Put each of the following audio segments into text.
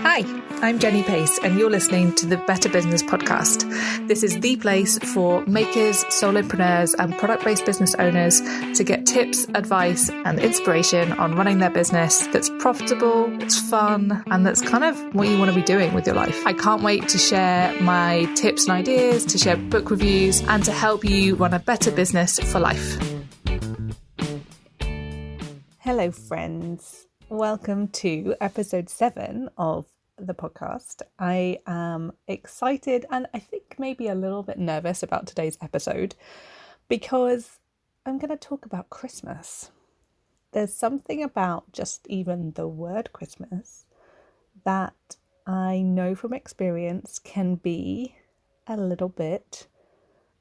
Hi, I'm Jenny Pace, and you're listening to the Better Business Podcast. This is the place for makers, solopreneurs, and product-based business owners to get tips, advice, and inspiration on running their business that's profitable, it's fun, and that's kind of what you want to be doing with your life. I can't wait to share my tips and ideas, to share book reviews, and to help you run a better business for life. Hello, friends. Welcome to episode 7 of the podcast. I am excited and I think maybe a little bit nervous about today's episode because I'm going to talk about Christmas. There's something about just even the word Christmas that I know from experience can be a little bit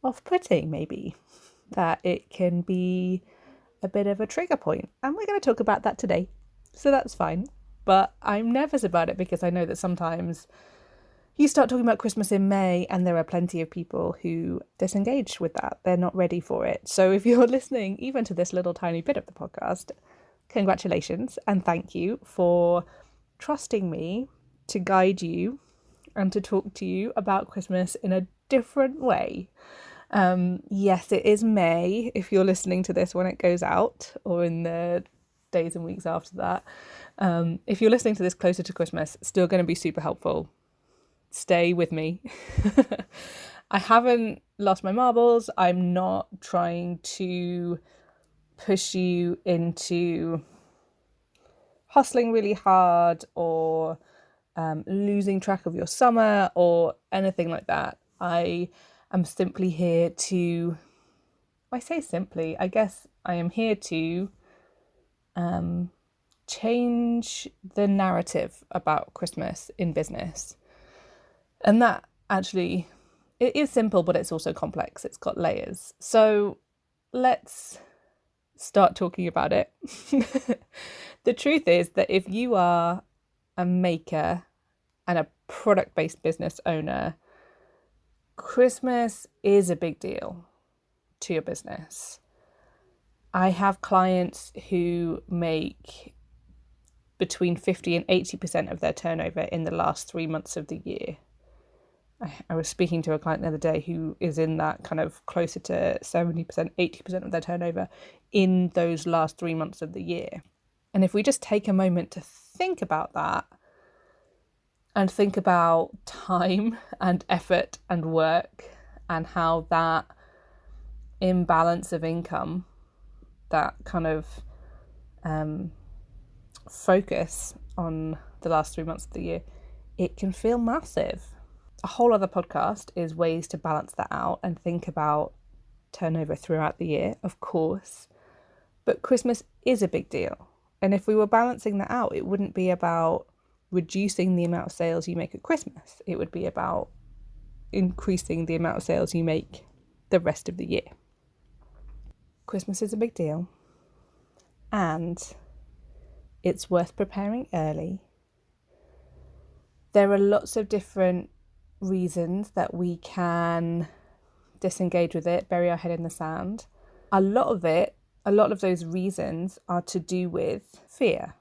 off-putting, maybe. That it can be a bit of a trigger point. And we're going to talk about that today. So that's fine. But I'm nervous about it because I know that sometimes you start talking about Christmas in May and there are plenty of people who disengage with that. They're not ready for it. So if you're listening even to this little tiny bit of the podcast, congratulations and thank you for trusting me to guide you and to talk to you about Christmas in a different way. Yes, it is May if you're listening to this when it goes out or in the days and weeks after that. If you're listening to this closer to Christmas, still going to be super helpful. Stay with me. I haven't lost my marbles. I'm not trying to push you into hustling really hard or losing track of your summer or anything like that. I am simply here to, I say simply, I guess I am here to change the narrative about Christmas in business. And that actually, it is simple, but it's also complex. It's got layers. So let's start talking about it. The truth is that if you are a maker and a product-based business owner, Christmas is a big deal to your business. I have clients who make between 50 and 80% of their turnover in the last 3 months of the year. I was speaking to a client the other day who is in that kind of closer to 70%, 80% of their turnover in those last 3 months of the year. And if we just take a moment to think about that and think about time and effort and work and how that imbalance of income, that kind of focus on the last 3 months of the year, it can feel massive. A whole other podcast is ways to balance that out and think about turnover throughout the year, of course. But Christmas is a big deal. And if we were balancing that out, it wouldn't be about reducing the amount of sales you make at Christmas. It would be about increasing the amount of sales you make the rest of the year. Christmas is a big deal, and it's worth preparing early. There are lots of different reasons that we can disengage with it, bury our head in the sand. A lot of those reasons are to do with fear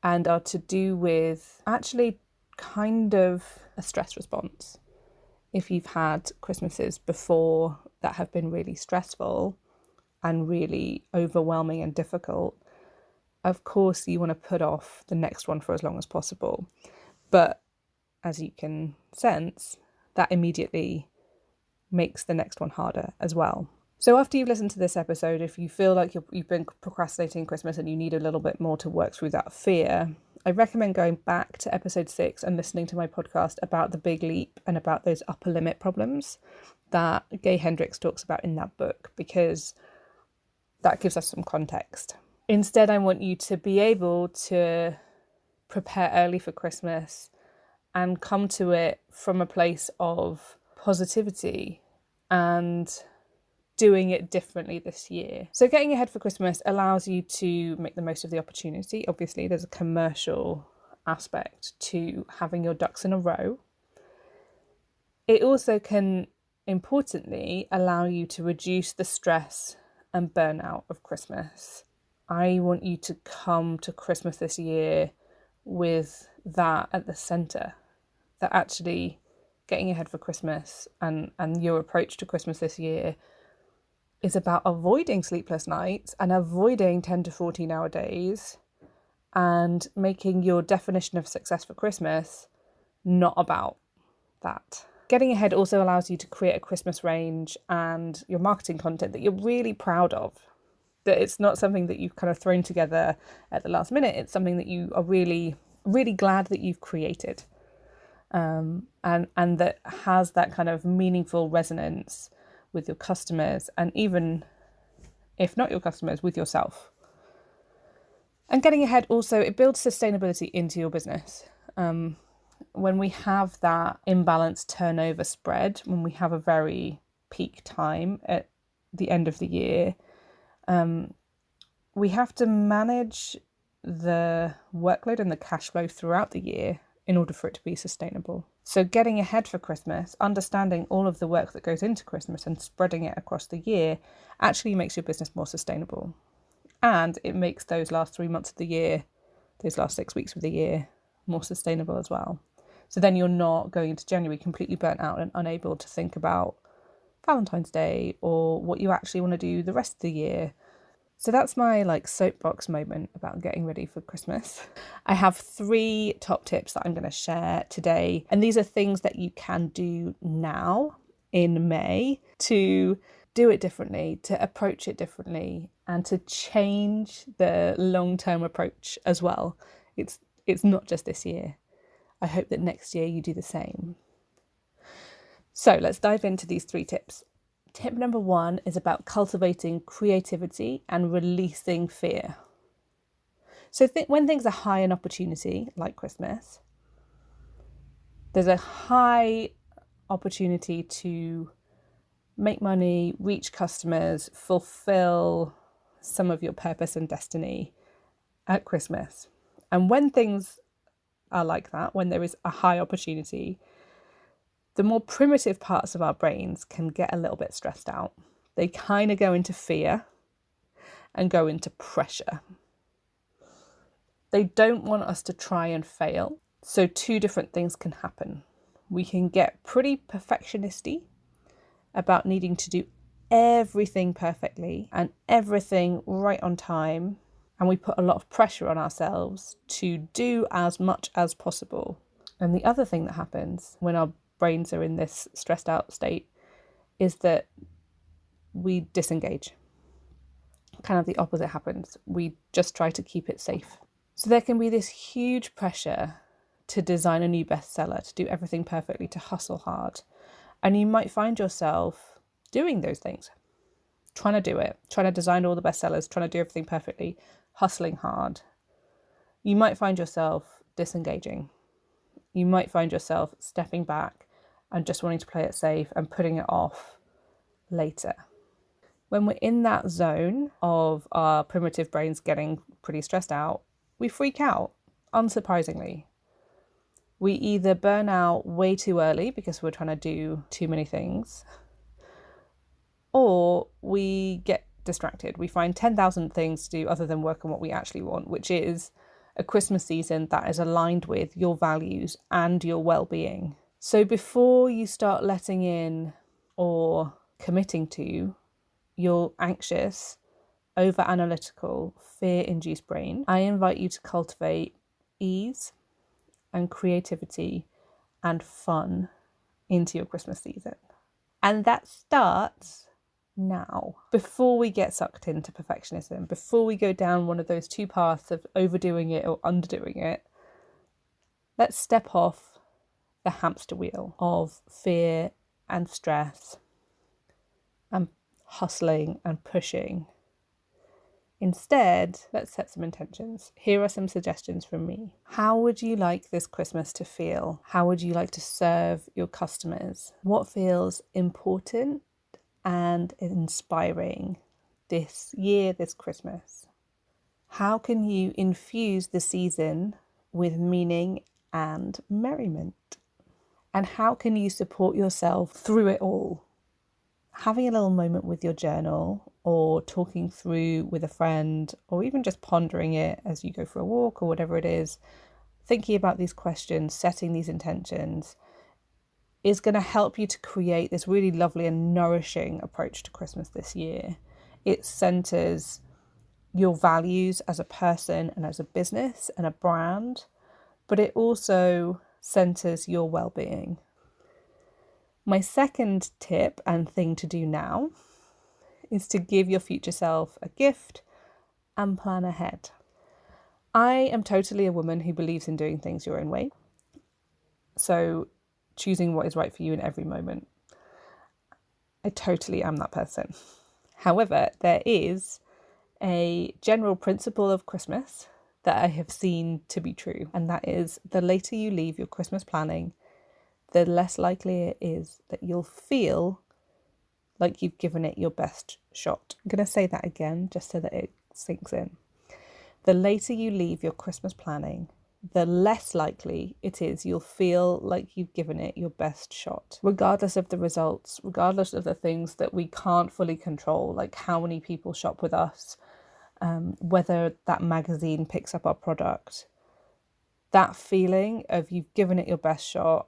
and are to do with actually kind of a stress response. If you've had Christmases before that have been really stressful and really overwhelming and difficult, of course you want to put off the next one for as long as possible. But as you can sense, that immediately makes the next one harder as well. So after you've listened to this episode, if you feel like you've been procrastinating Christmas and you need a little bit more to work through that fear, I recommend going back to episode 6 and listening to my podcast about the big leap and about those upper limit problems that Gay Hendricks talks about in that book, because that gives us some context. Instead, I want you to be able to prepare early for Christmas and come to it from a place of positivity and doing it differently this year. So getting ahead for Christmas allows you to make the most of the opportunity. Obviously, there's a commercial aspect to having your ducks in a row. It also can, importantly, allow you to reduce the stress and burnout of Christmas. I want you to come to Christmas this year with that at the centre, that actually getting ahead for Christmas and your approach to Christmas this year is about avoiding sleepless nights and avoiding 10 to 14 hour days and making your definition of success for Christmas not about that. Getting ahead also allows you to create a Christmas range and your marketing content that you're really proud of. That it's not something that you've kind of thrown together at the last minute. It's something that you are really, really glad that you've created. And that has that kind of meaningful resonance with your customers, and even if not your customers, with yourself. And getting ahead also, it builds sustainability into your business. When we have that imbalanced turnover spread, when we have a very peak time at the end of the year, we have to manage the workload and the cash flow throughout the year in order for it to be sustainable. So getting ahead for Christmas, understanding all of the work that goes into Christmas and spreading it across the year actually makes your business more sustainable. And it makes those last 3 months of the year, those last 6 weeks of the year, more sustainable as well. So then you're not going into January completely burnt out and unable to think about Valentine's Day or what you actually want to do the rest of the year. So that's my soapbox moment about getting ready for Christmas. I have 3 top tips that I'm going to share today. And these are things that you can do now in May to do it differently, to approach it differently, and to change the long-term approach as well. It's not just this year. I hope that next year you do the same. So let's dive into these 3 tips. Tip number 1 is about cultivating creativity and releasing fear. So when things are high in opportunity, like Christmas, there's a high opportunity to make money, reach customers, fulfill some of your purpose and destiny at Christmas. And when things are like that, when there is a high opportunity, the more primitive parts of our brains can get a little bit stressed out. They kind of go into fear and go into pressure. They don't want us to try and fail. So 2 different things can happen. We can get pretty perfectionisty about needing to do everything perfectly and everything right on time. And we put a lot of pressure on ourselves to do as much as possible. And the other thing that happens when our brains are in this stressed out state is that we disengage. Kind of the opposite happens. We just try to keep it safe. So there can be this huge pressure to design a new bestseller, to do everything perfectly, to hustle hard. And you might find yourself doing those things, trying to do it, trying to design all the bestsellers, trying to do everything perfectly, hustling hard. You might find yourself disengaging. You might find yourself stepping back and just wanting to play it safe and putting it off later. When we're in that zone of our primitive brains getting pretty stressed out, we freak out, unsurprisingly. We either burn out way too early because we're trying to do too many things, or we get distracted. We find 10,000 things to do other than work on what we actually want, which is a Christmas season that is aligned with your values and your well-being. So before you start letting in or committing to your anxious, over-analytical, fear-induced brain, I invite you to cultivate ease and creativity and fun into your Christmas season. And that starts now, before we get sucked into perfectionism, before we go down one of those 2 paths of overdoing it or underdoing it. Let's step off the hamster wheel of fear and stress and hustling and pushing. Instead, let's set some intentions. Here are some suggestions from me. How would you like this Christmas to feel? How would you like to serve your customers? What feels important and inspiring this year, this Christmas? How can you infuse the season with meaning and merriment? And how can you support yourself through it all? Having a little moment with your journal, or talking through with a friend, or even just pondering it as you go for a walk or whatever it is, thinking about these questions, setting these intentions, is going to help you to create this really lovely and nourishing approach to Christmas this year. It centers your values as a person and as a business and a brand, but it also centers your well-being. My second tip and thing to do now is to give your future self a gift and plan ahead. I am totally a woman who believes in doing things your own way. So choosing what is right for you in every moment. I totally am that person. However, there is a general principle of Christmas that I have seen to be true, and that is the later you leave your Christmas planning, the less likely it is that you'll feel like you've given it your best shot. I'm going to say that again just so that it sinks in. The later you leave your Christmas planning, the less likely it is you'll feel like you've given it your best shot, regardless of the results, regardless of the things that we can't fully control, like how many people shop with us, whether that magazine picks up our product. That feeling of you've given it your best shot,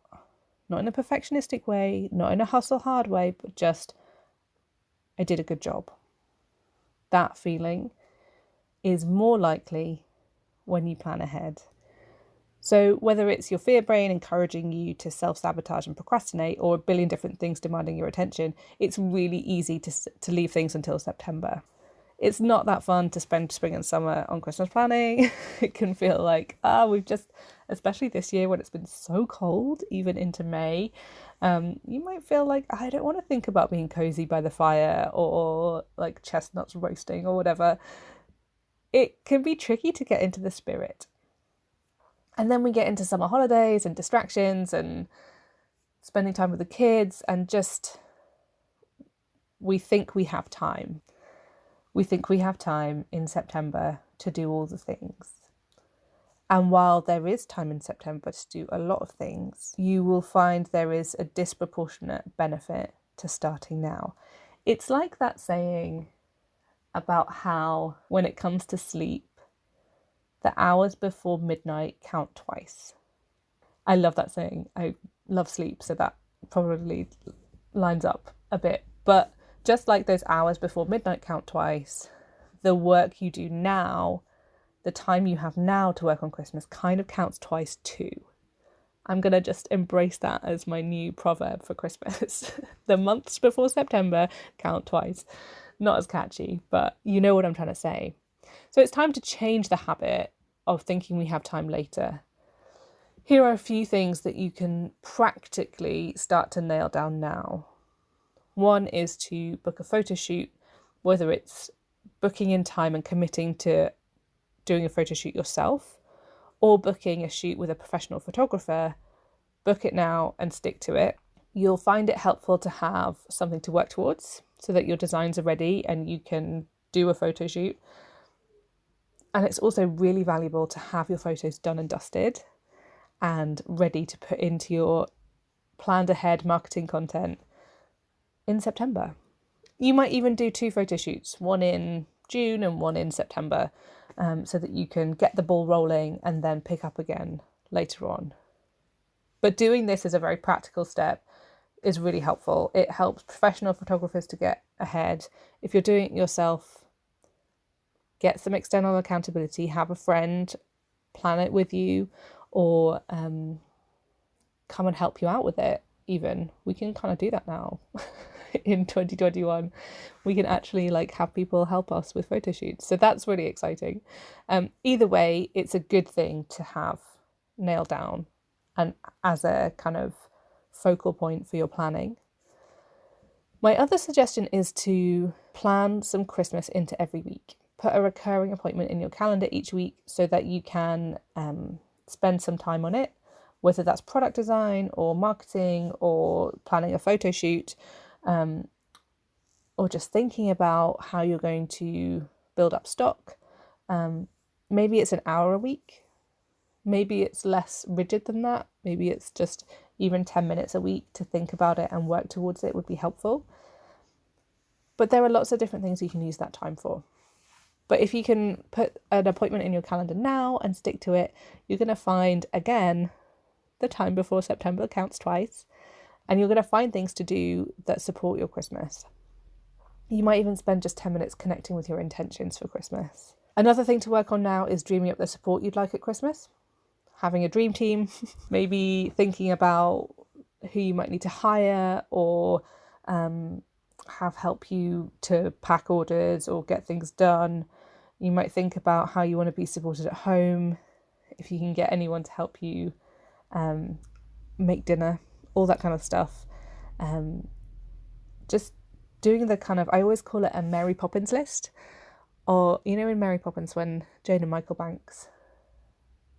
not in a perfectionistic way, not in a hustle hard way, but just, I did a good job. That feeling is more likely when you plan ahead. So whether it's your fear brain encouraging you to self-sabotage and procrastinate, or a billion different things demanding your attention, it's really easy to leave things until September. It's not that fun to spend spring and summer on Christmas planning. It can feel like, we've just, especially this year when it's been so cold, even into May, you might feel like, I don't want to think about being cozy by the fire or like chestnuts roasting or whatever. It can be tricky to get into the spirit. And then we get into summer holidays and distractions and spending time with the kids, and just, we think we have time. We think we have time in September to do all the things. And while there is time in September to do a lot of things, you will find there is a disproportionate benefit to starting now. It's like that saying about how when it comes to sleep, the hours before midnight count twice. I love that saying. I love sleep, so that probably lines up a bit. But just like those hours before midnight count twice, the work you do now, the time you have now to work on Christmas, kind of counts twice too. I'm going to just embrace that as my new proverb for Christmas. The months before September count twice. Not as catchy, but you know what I'm trying to say. So it's time to change the habit of thinking we have time later. Here are a few things that you can practically start to nail down now. One is to book a photo shoot, whether it's booking in time and committing to doing a photo shoot yourself, or booking a shoot with a professional photographer. Book it now and stick to it. You'll find it helpful to have something to work towards so that your designs are ready and you can do a photo shoot. And it's also really valuable to have your photos done and dusted and ready to put into your planned ahead marketing content in September. You might even do 2 photo shoots, one in June and one in September, so that you can get the ball rolling and then pick up again later on. But doing this as a very practical step is really helpful. It helps professional photographers to get ahead. If you're doing it yourself, get some external accountability, have a friend plan it with you, or come and help you out with it even. We can kind of do that now. In 2021, we can actually have people help us with photo shoots. So that's really exciting. Either way, it's a good thing to have nailed down and as a kind of focal point for your planning. My other suggestion is to plan some Christmas into every week. Put a recurring appointment in your calendar each week so that you can spend some time on it, whether that's product design or marketing or planning a photo shoot, or just thinking about how you're going to build up stock. Maybe it's an hour a week. Maybe it's less rigid than that. Maybe it's just even 10 minutes a week to think about it and work towards it would be helpful. But there are lots of different things you can use that time for. But if you can put an appointment in your calendar now and stick to it, you're going to find, again, the time before September counts twice, and you're going to find things to do that support your Christmas. You might even spend just 10 minutes connecting with your intentions for Christmas. Another thing to work on now is dreaming up the support you'd like at Christmas. Having a dream team, maybe thinking about who you might need to hire or have help you to pack orders or get things done. You might think about how you want to be supported at home, if you can get anyone to help you make dinner, all that kind of stuff. Just doing the kind of, I always call it a Mary Poppins list. Or, you know, in Mary Poppins when Jane and Michael Banks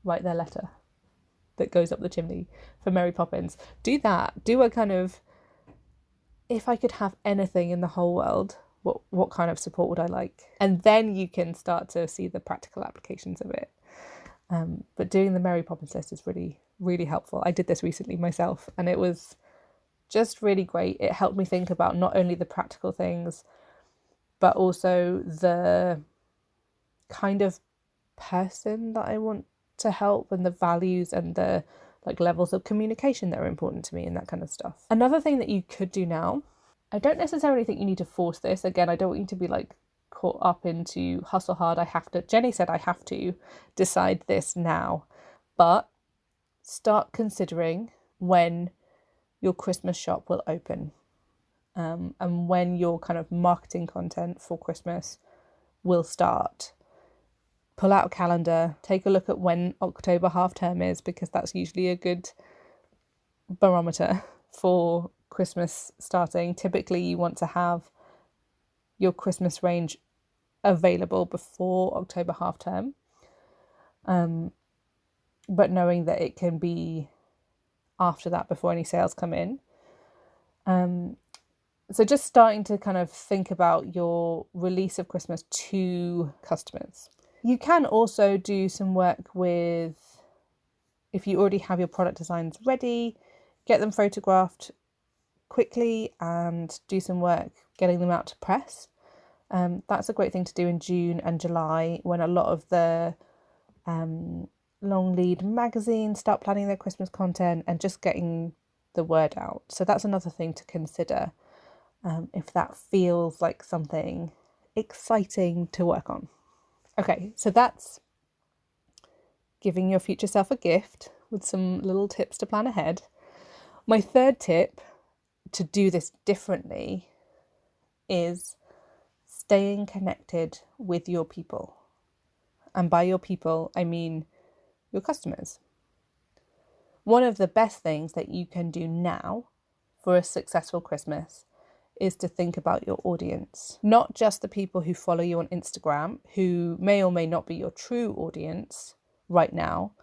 write their letter that goes up the chimney for Mary Poppins. Do that. Do a kind of, if I could have anything in the whole world, what kind of support would I like? And then you can start to see the practical applications of it. But doing the Mary Poppins list is really, really helpful. I did this recently myself, and it was just really great. It helped me think about not only the practical things, but also the kind of person that I want to help and the values and the levels of communication that are important to me and that kind of stuff. Another thing that you could do now, I don't necessarily think you need to force this. Again, I don't want you to be caught up into hustle hard. Jenny said I have to decide this now, but start considering when your Christmas shop will open. And when your kind of marketing content for Christmas will start. Pull out a calendar, take a look at when October half term is, because that's usually a good barometer for Christmas starting. Typically you want to have your Christmas range available before October half term. But knowing that it can be after that before any sales come in. So just starting to kind of think about your release of Christmas to customers. You can also do some work with, if you already have your product designs ready, get them photographed quickly and do some work getting them out to press. That's a great thing to do in June and July when a lot of the long lead magazines start planning their Christmas content and just getting the word out. So that's another thing to consider. If that feels like something exciting to work on. Okay, so that's giving your future self a gift with some little tips to plan ahead. My third tip to do this differently is staying connected with your people. And by your people, I mean your customers. One of the best things that you can do now for a successful Christmas is to think about your audience, not just the people who follow you on Instagram, who may or may not be your true audience right now,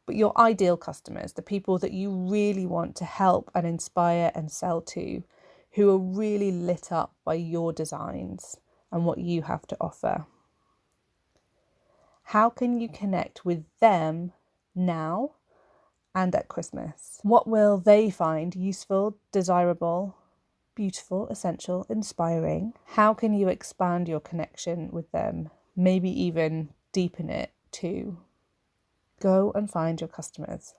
but your ideal customers, the people that you really want to help and inspire and sell to, who are really lit up by your designs and what you have to offer. How can you connect with them now and at Christmas? What will they find useful, desirable, beautiful, essential, inspiring? How can you expand your connection with them? Maybe even deepen it too. Go and find your customers.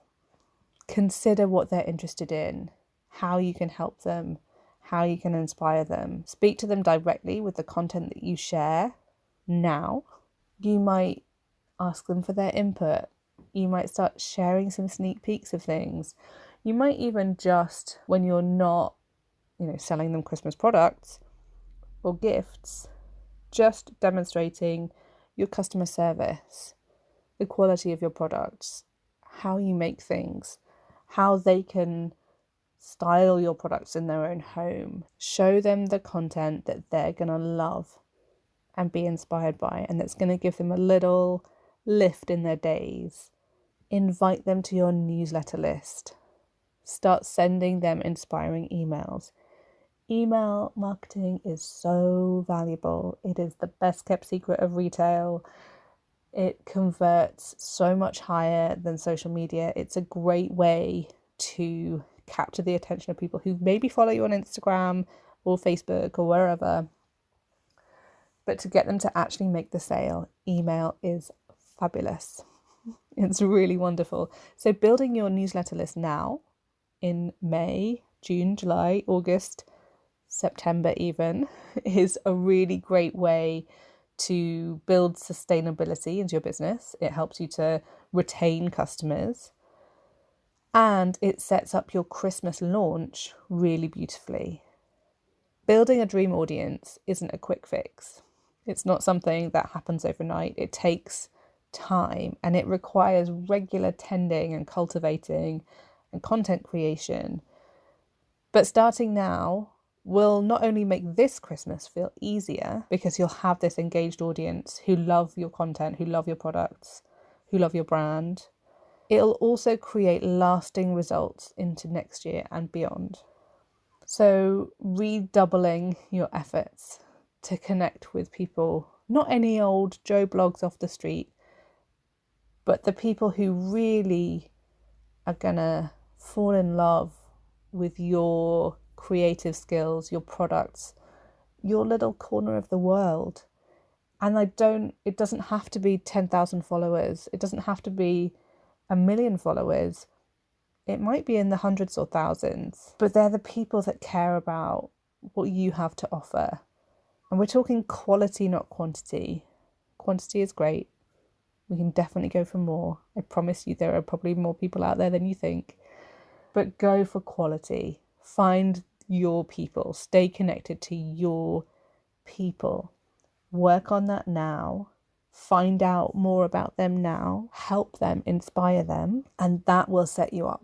Consider what they're interested in, how you can help them, how you can inspire them. Speak to them directly with the content that you share now. You might ask them for their input. You might start sharing some sneak peeks of things. You might even just, when you're not selling them Christmas products or gifts, just demonstrating your customer service, the quality of your products, how you make things, how they can style your products in their own home. Show them the content that they're going to love and be inspired by, and that's going to give them a little lift in their days. Invite them to your newsletter list. Start sending them inspiring emails. Email marketing is so valuable. It is the best kept secret of retail. It converts so much higher than social media. It's a great way to capture the attention of people who maybe follow you on Instagram or Facebook or wherever. But to get them to actually make the sale, email is fabulous. It's really wonderful. So building your newsletter list now in May, June, July, August, September even is a really great way to build sustainability into your business. It helps you to retain customers, and it sets up your Christmas launch really beautifully. Building a dream audience isn't a quick fix. It's not something that happens overnight. It takes time, and it requires regular tending and cultivating and content creation. But starting now will not only make this Christmas feel easier, because you'll have this engaged audience who love your content, who love your products, who love your brand. It'll also create lasting results into next year and beyond. So redoubling your efforts to connect with people, not any old Joe blogs off the street, but the people who really are gonna fall in love with your creative skills, your products, your little corner of the world. And it doesn't have to be 10,000 followers. It doesn't have to be 1 million followers. It might be in the hundreds or thousands, but they're the people that care about what you have to offer. And we're talking quality, not quantity. Quantity is great. We can definitely go for more. I promise you there are probably more people out there than you think. But go for quality. Find your people. Stay connected to your people. Work on that now. Find out more about them now. Help them, inspire them. And that will set you up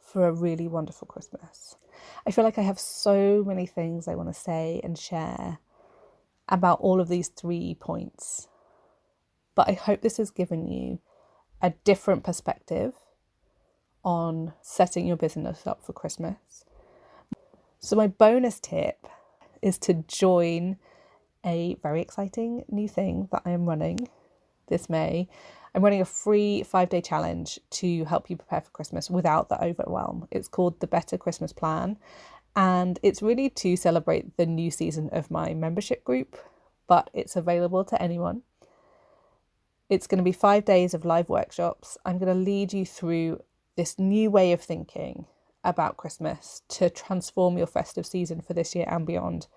for a really wonderful Christmas. I feel like I have so many things I want to say and share about all of these 3 points. But I hope this has given you a different perspective on setting your business up for Christmas. So my bonus tip is to join a very exciting new thing that I am running this May. I'm running a free 5-day challenge to help you prepare for Christmas without the overwhelm. It's called the Better Christmas Plan. And it's really to celebrate the new season of my membership group, but it's available to anyone. It's going to be 5 days of live workshops. I'm going to lead you through this new way of thinking about Christmas to transform your festive season for this year and beyond.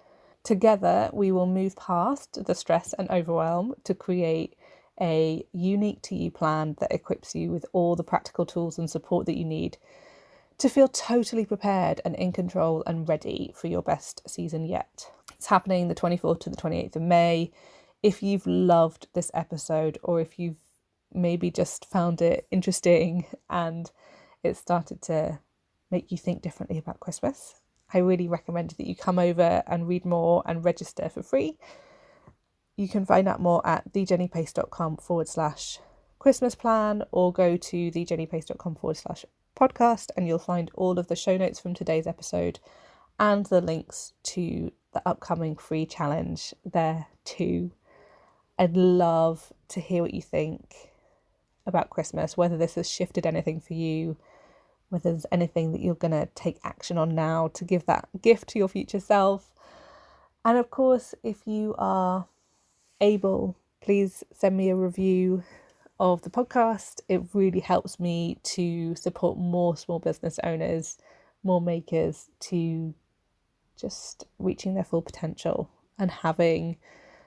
Together, we will move past the stress and overwhelm to create a unique to you plan that equips you with all the practical tools and support that you need to feel totally prepared and in control and ready for your best season yet. It's happening the 24th to the 28th of May. If you've loved this episode, or if you've maybe just found it interesting and it started to make you think differently about Christmas, I really recommend that you come over and read more and register for free. You can find out more at thejennypace.com/Christmas plan, or go to thejennypace.com/podcast, and you'll find all of the show notes from today's episode and the links to the upcoming free challenge there too. I'd love to hear what you think about Christmas, whether this has shifted anything for you, whether there's anything that you're going to take action on now to give that gift to your future self. And of course, if you are able, please send me a review of the podcast. It really helps me to support more small business owners, more makers, to just reaching their full potential and having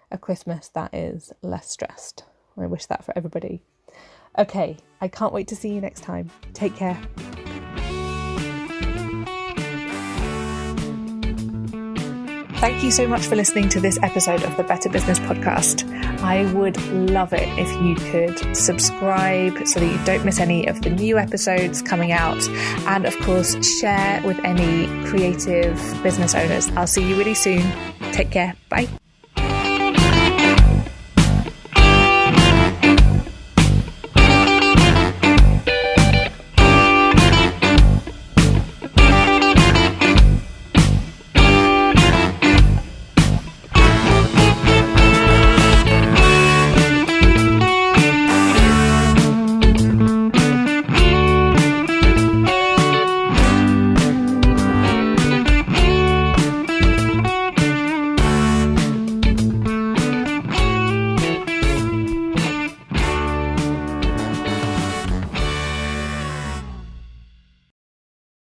a Christmas that is less stressed. I wish that for everybody. Okay, I can't wait to see you next time. Take care. Thank you so much for listening to this episode of the Better Business Podcast. I would love it if you could subscribe so that you don't miss any of the new episodes coming out. And of course, share with any creative business owners. I'll see you really soon. Take care. Bye.